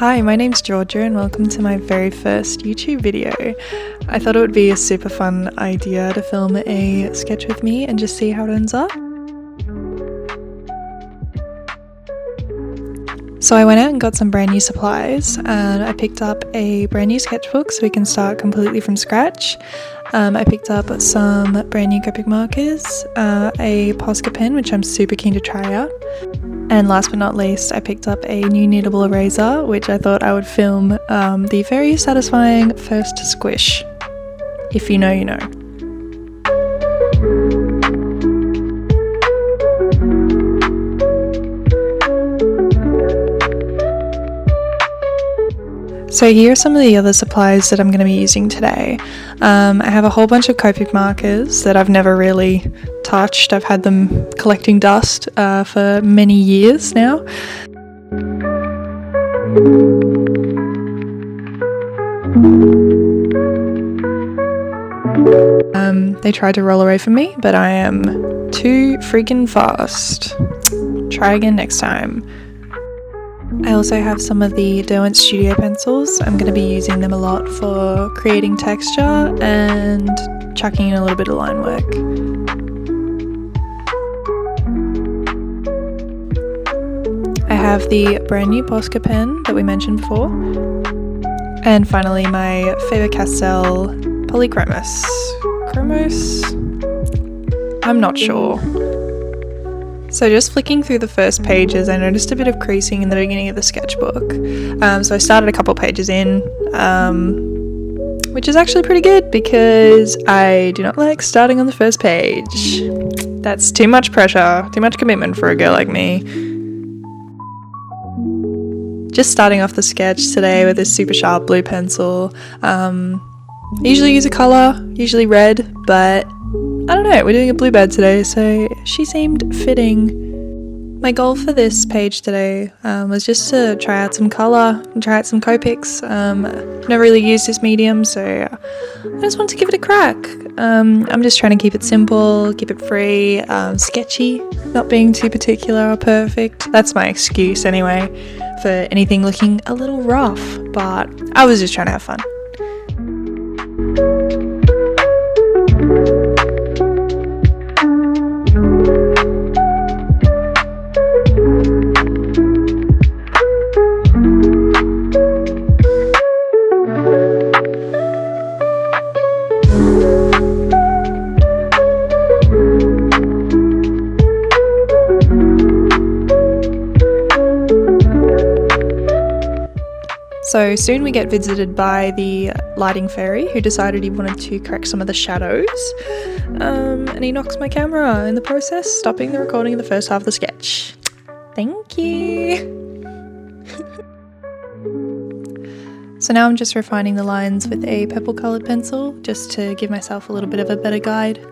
Hi, my name's Georgia and welcome to my very first YouTube video. I thought it would be a super fun idea to film a sketch with me and just see how it ends up. So I went out and got some brand new supplies and I picked up a brand new sketchbook so we can start completely from scratch. I picked up some brand new Copic markers, a Posca pen which I'm super keen to try out, and last but not least I picked up a new kneadable eraser which I thought I would film the very satisfying first squish. If you know, you know. So here are some of the other supplies that I'm going to be using today. I have a whole bunch of Copic markers that I've never really touched. I've had them collecting dust for many years now. They tried to roll away from me, but I am too freaking fast. Try again next time. I also have some of the Derwent Studio pencils. I'm going to be using them a lot for creating texture and chucking in a little bit of line work. I have the brand new Posca pen that we mentioned before. And finally my Faber-Castell Polychromos. I'm not sure. So just flicking through the first pages, I noticed a bit of creasing in the beginning of the sketchbook. So I started a couple pages in, which is actually pretty good because I do not like starting on the first page. That's too much pressure, too much commitment for a girl like me. Just starting off the sketch today with this super sharp blue pencil. I usually use a colour, usually red, but I don't know, we're doing a bluebird today, so she seemed fitting. My goal for this page today was just to try out some colour and try out some Copics. I've never really used this medium, so I just want to give it a crack. I'm just trying to keep it simple, keep it free, sketchy, not being too particular or perfect. That's my excuse anyway for anything looking a little rough, but I was just trying to have fun. So soon we get visited by the lighting fairy who decided he wanted to correct some of the shadows, and he knocks my camera in the process, stopping the recording of the first half of the sketch. Thank you! So now I'm just refining the lines with a purple coloured pencil just to give myself a little bit of a better guide.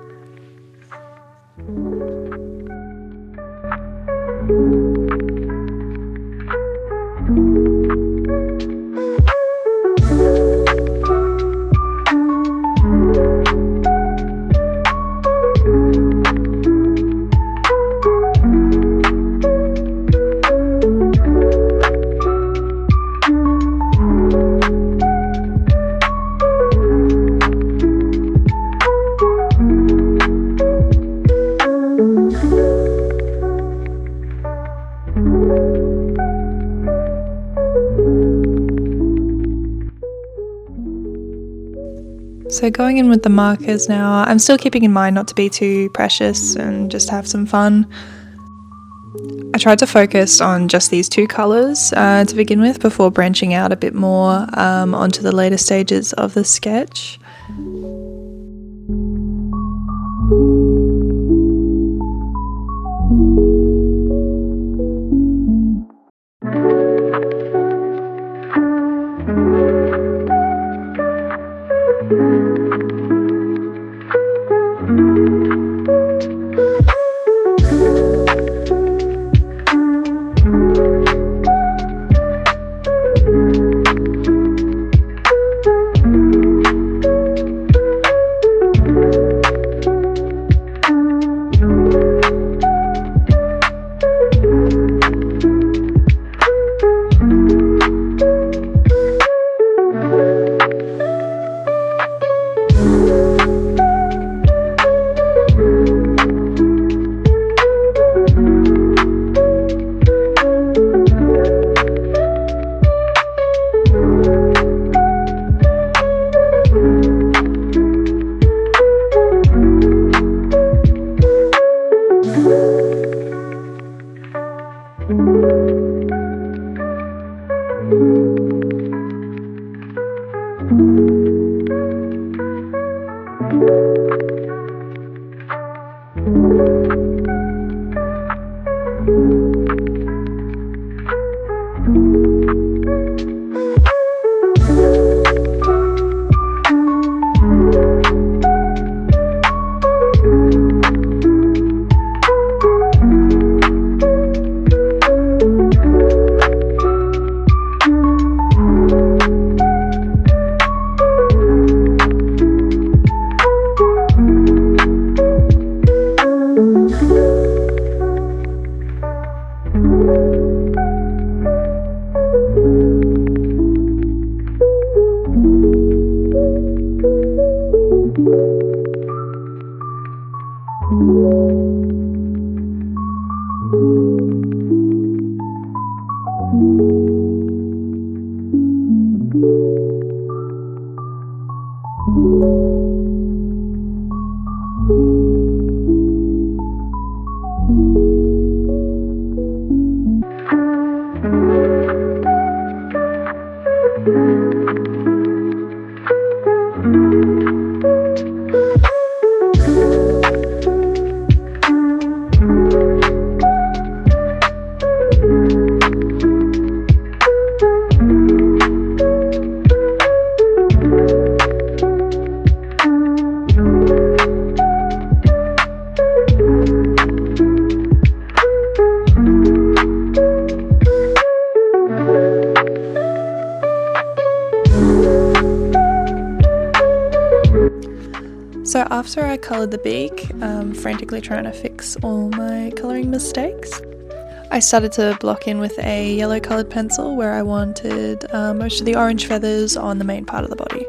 So going in with the markers now, I'm still keeping in mind not to be too precious and just have some fun. I tried to focus on just these two colours to begin with before branching out a bit more onto the later stages of the sketch. So after I coloured the beak, frantically trying to fix all my colouring mistakes, I started to block in with a yellow coloured pencil where I wanted most of the orange feathers on the main part of the body.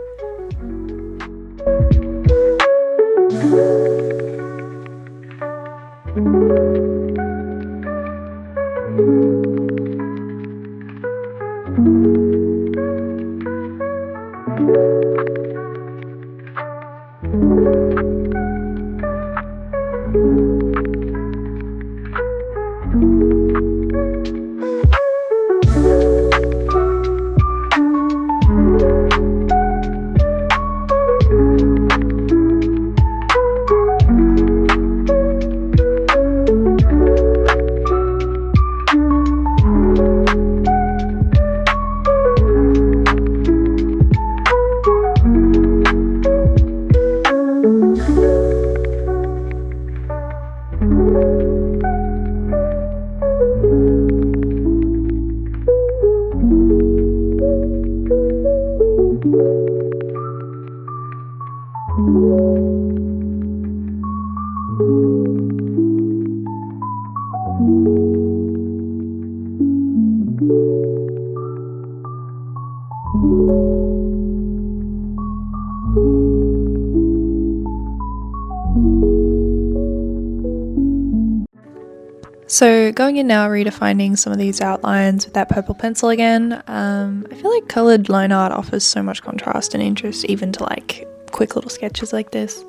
So going in now, redefining some of these outlines with that purple pencil again. I feel like coloured line art offers so much contrast and interest even to like quick little sketches like this.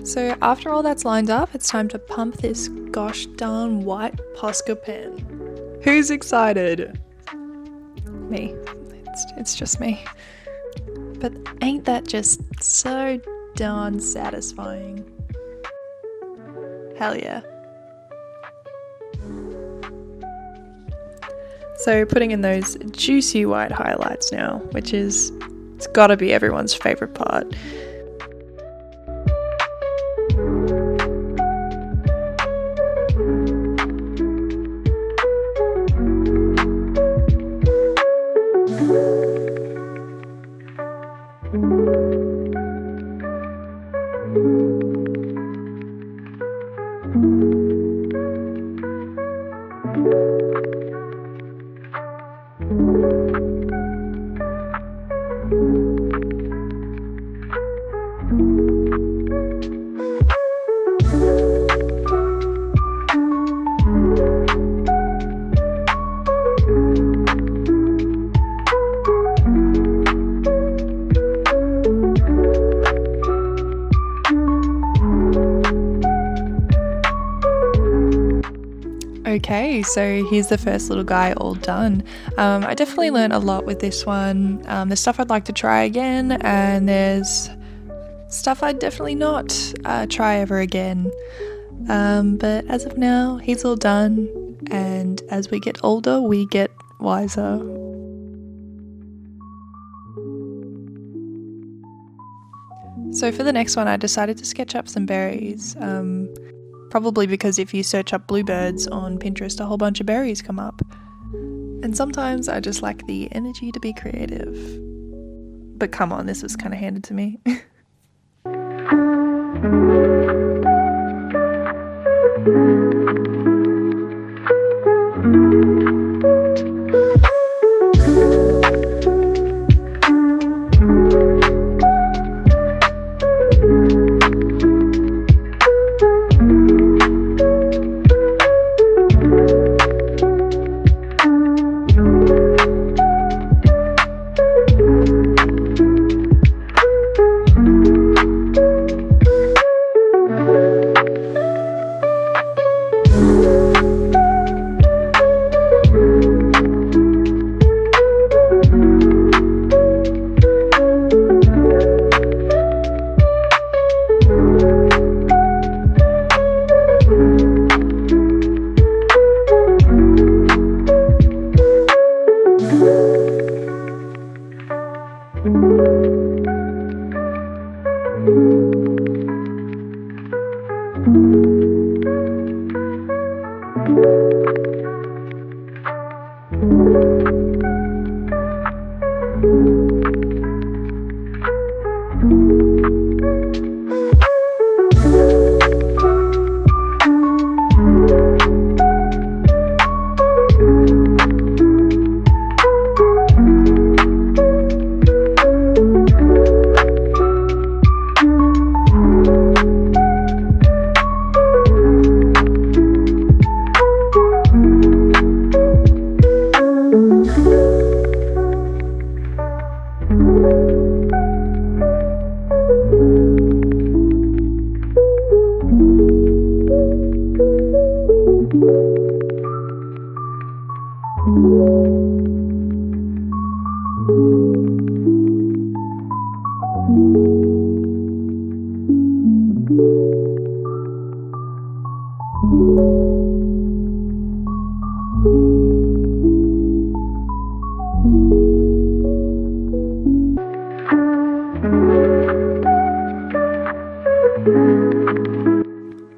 So after all that's lined up, it's time to pump this gosh darn white Posca pen. Who's excited? Me. It's just me. But ain't that just so darn satisfying? Hell yeah. So putting in those juicy white highlights now, which is, it's gotta be everyone's favorite part. Okay, so here's the first little guy all done. I definitely learned a lot with this one. There's stuff I'd like to try again, and there's stuff I'd definitely not try ever again. But as of now, he's all done, and as we get older, we get wiser. So for the next one, I decided to sketch up some berries. Probably because if you search up bluebirds on Pinterest, a whole bunch of berries come up. And sometimes I just lack the energy to be creative. But come on, this was kind of handed to me.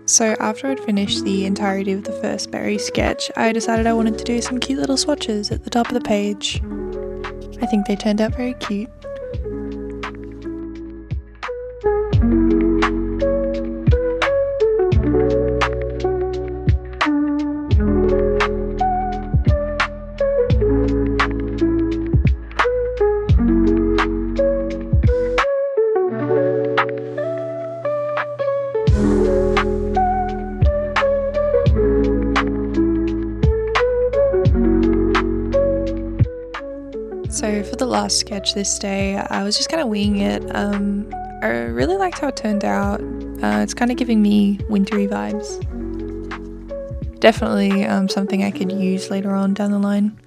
So after I'd finished the entirety of the first berry sketch, I decided I wanted to do some cute little swatches at the top of the page. I think they turned out very cute. So for the last sketch this day, I was just kind of winging it. I really liked how it turned out. It's kind of giving me wintry vibes. Definitely something I could use later on down the line.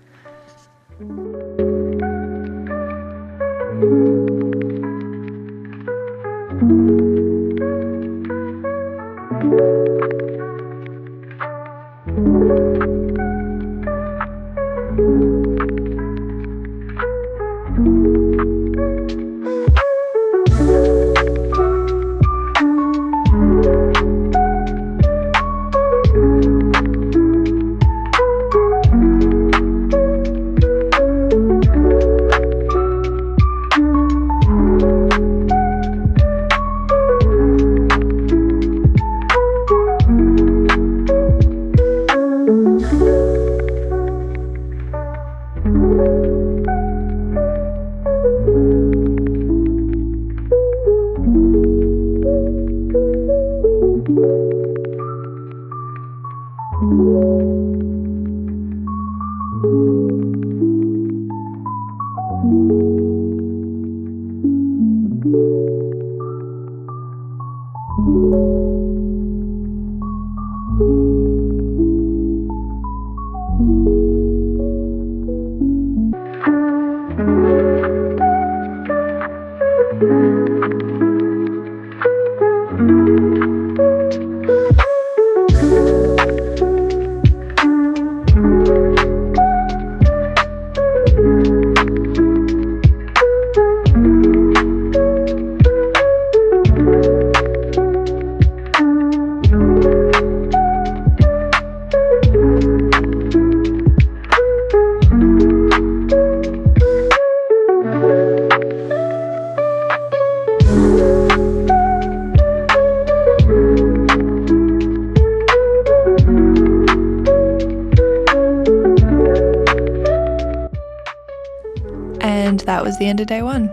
And that was the end of day one.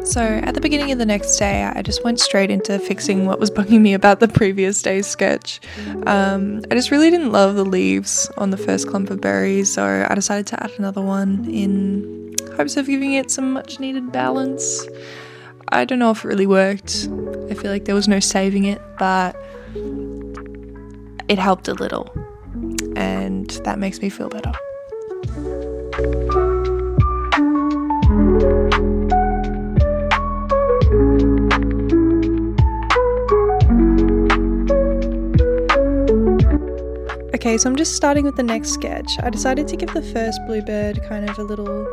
So at the beginning of the next day, I just went straight into fixing what was bugging me about the previous day's sketch. I just really didn't love the leaves on the first clump of berries, so I decided to add another one in hopes of giving it some much needed balance. I don't know if it really worked. I feel like there was no saving it, but it helped a little, and that makes me feel better. Okay, so I'm just starting with the next sketch. I decided to give the first bluebird kind of a little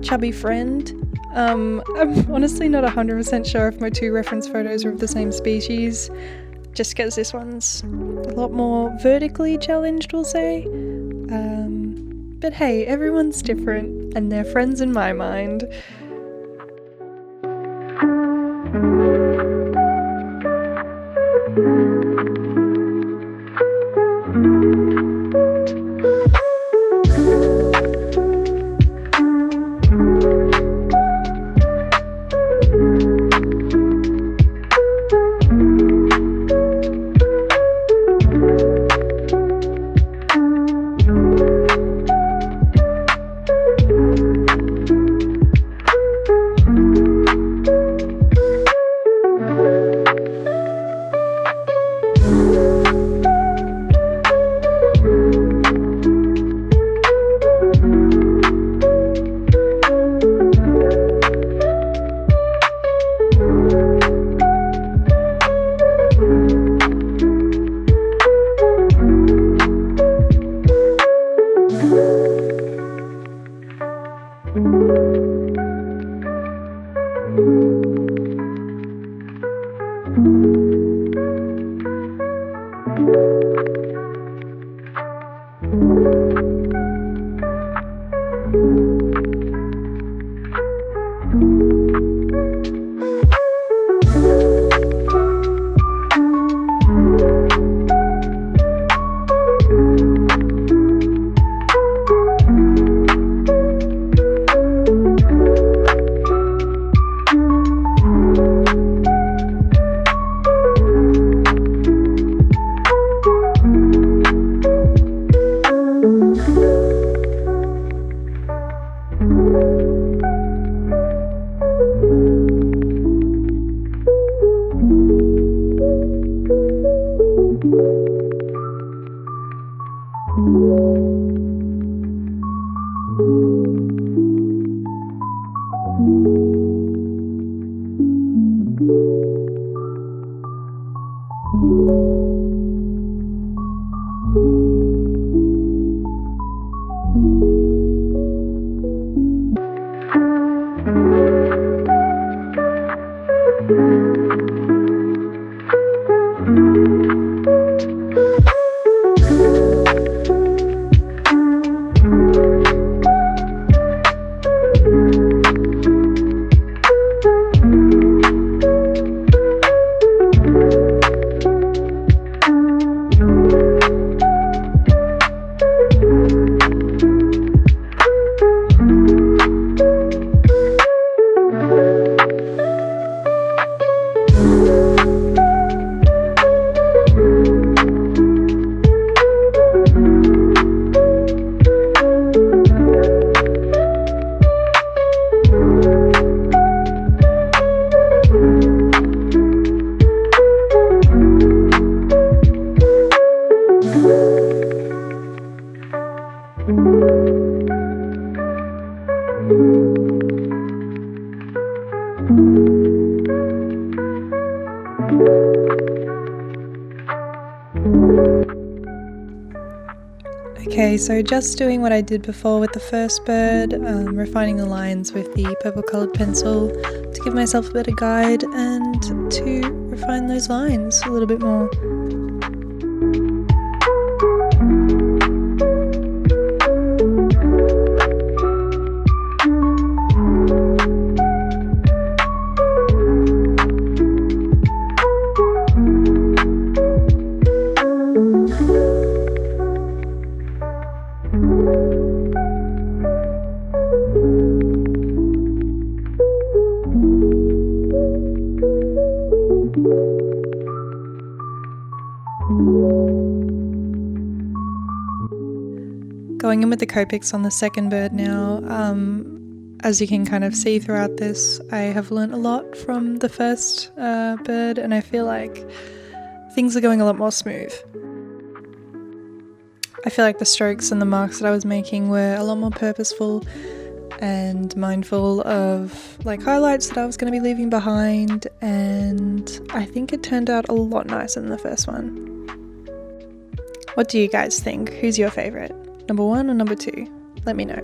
chubby friend. I'm honestly not 100% sure if my two reference photos are of the same species, just because this one's a lot more vertically challenged, we'll say. But hey, everyone's different, and they're friends in my mind. Okay, so just doing what I did before with the first bird, refining the lines with the purple coloured pencil to give myself a better guide and to refine those lines a little bit more. Going in with the Copics on the second bird now. As you can kind of see throughout this, I have learnt a lot from the first bird, and I feel like things are going a lot more smooth. I feel like the strokes and the marks that I was making were a lot more purposeful and mindful of like highlights that I was going to be leaving behind, and I think it turned out a lot nicer than the first one. What do you guys think? Who's your favourite? Number 1 or number 2? Let me know.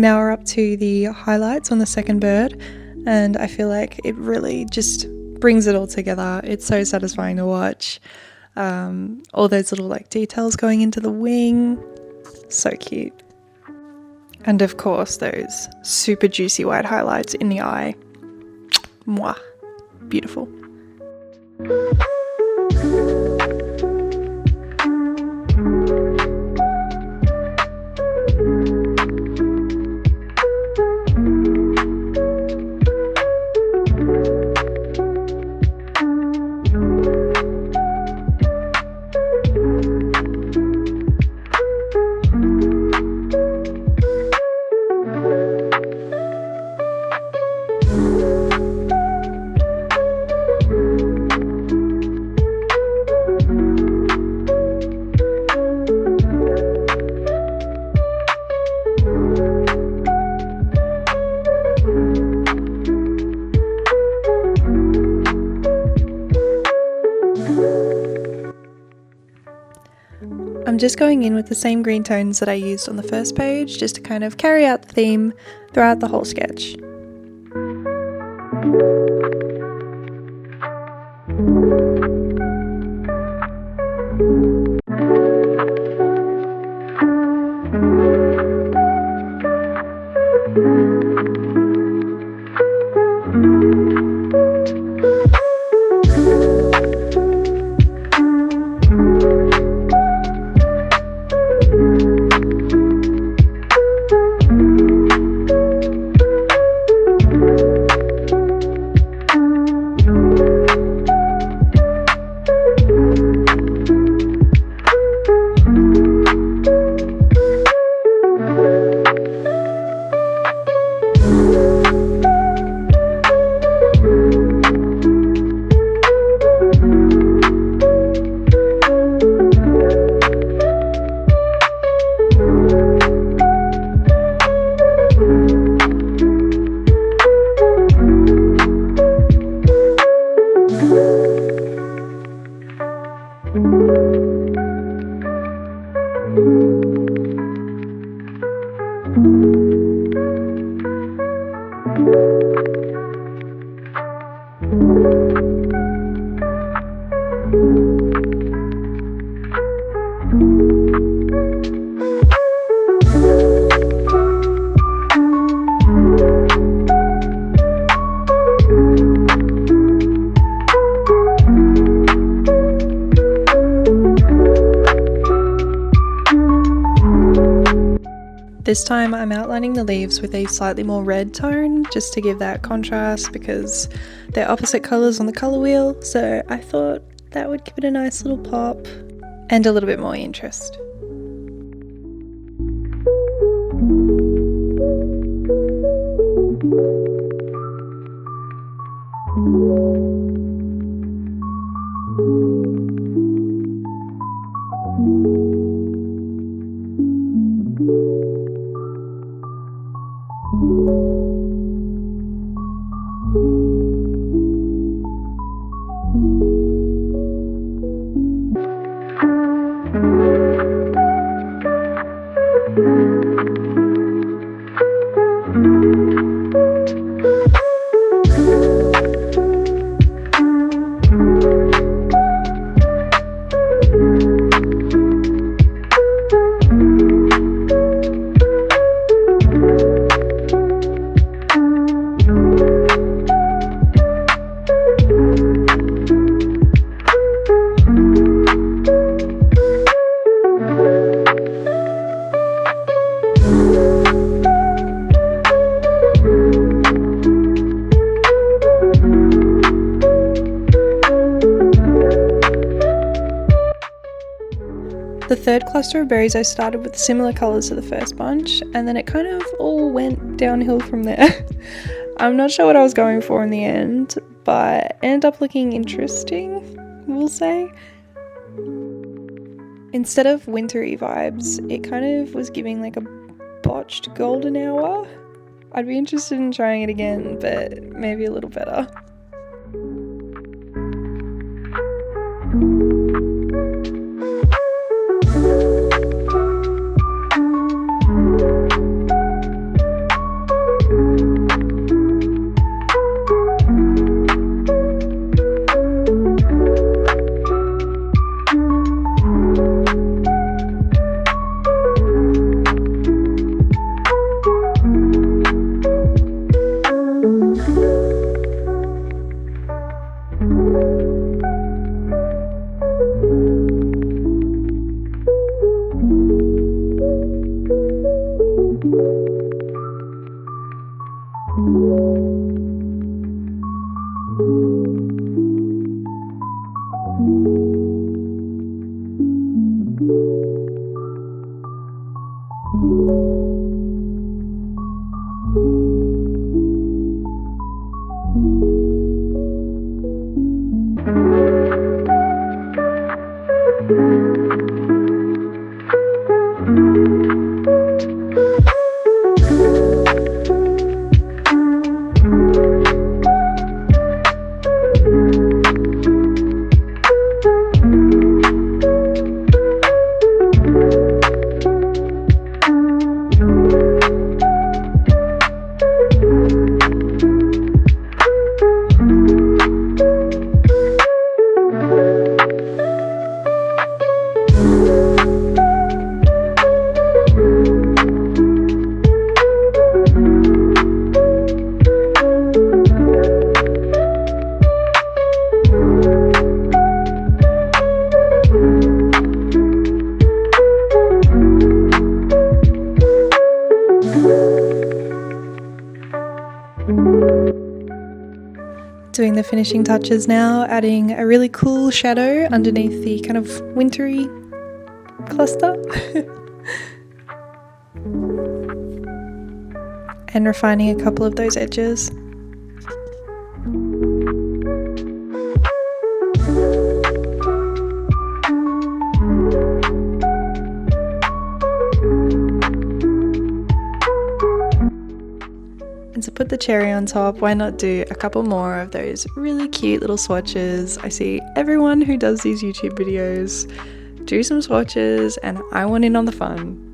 Now we're up to the highlights on the second bird, and I feel like it really just brings it all together. It's so satisfying to watch. All those little like details going into the wing, so cute. And of course those super juicy white highlights in the eye. Mwah, beautiful. I'm just going in with the same green tones that I used on the first page, just to kind of carry out the theme throughout the whole sketch. This time I'm outlining the leaves with a slightly more red tone just to give that contrast because they're opposite colours on the colour wheel, so I thought that would give it a nice little pop and a little bit more interest. The third cluster of berries I started with similar colours to the first bunch, and then it kind of all went downhill from there. I'm not sure what I was going for in the end, but ended up looking interesting, we'll say. Instead of wintry vibes, it kind of was giving like a botched golden hour. I'd be interested in trying it again, but maybe a little better. Doing the finishing touches now, adding a really cool shadow underneath the kind of wintry cluster. And refining a couple of those edges. And to put the cherry on top, why not do a couple more of those really cute little swatches? I see everyone who does these YouTube videos do some swatches, and I want in on the fun.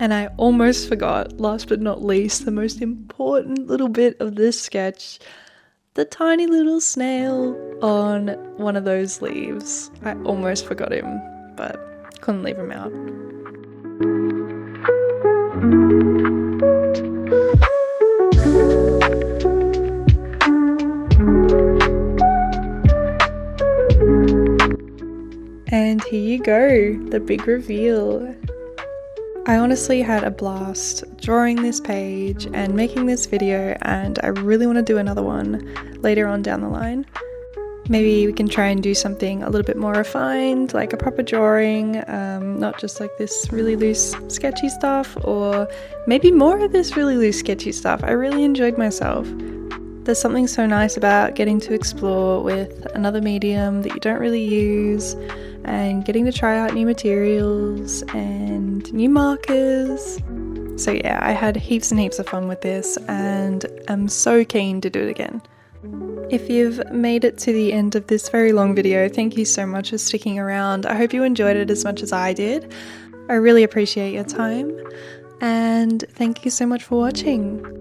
And I almost forgot, last but not least, the most important little bit of this sketch, the tiny little snail on one of those leaves. I almost forgot him, but couldn't leave him out. And here you go, the big reveal. I honestly had a blast drawing this page and making this video, and I really want to do another one later on down the line. Maybe we can try and do something a little bit more refined, like a proper drawing, not just like this really loose sketchy stuff, or maybe more of this really loose sketchy stuff. I really enjoyed myself. There's something so nice about getting to explore with another medium that you don't really use, and getting to try out new materials and new markers. So yeah, I had heaps and heaps of fun with this, and I'm so keen to do it again. If you've made it to the end of this very long video, thank you so much for sticking around. I hope you enjoyed it as much as I did. I really appreciate your time, and thank you so much for watching.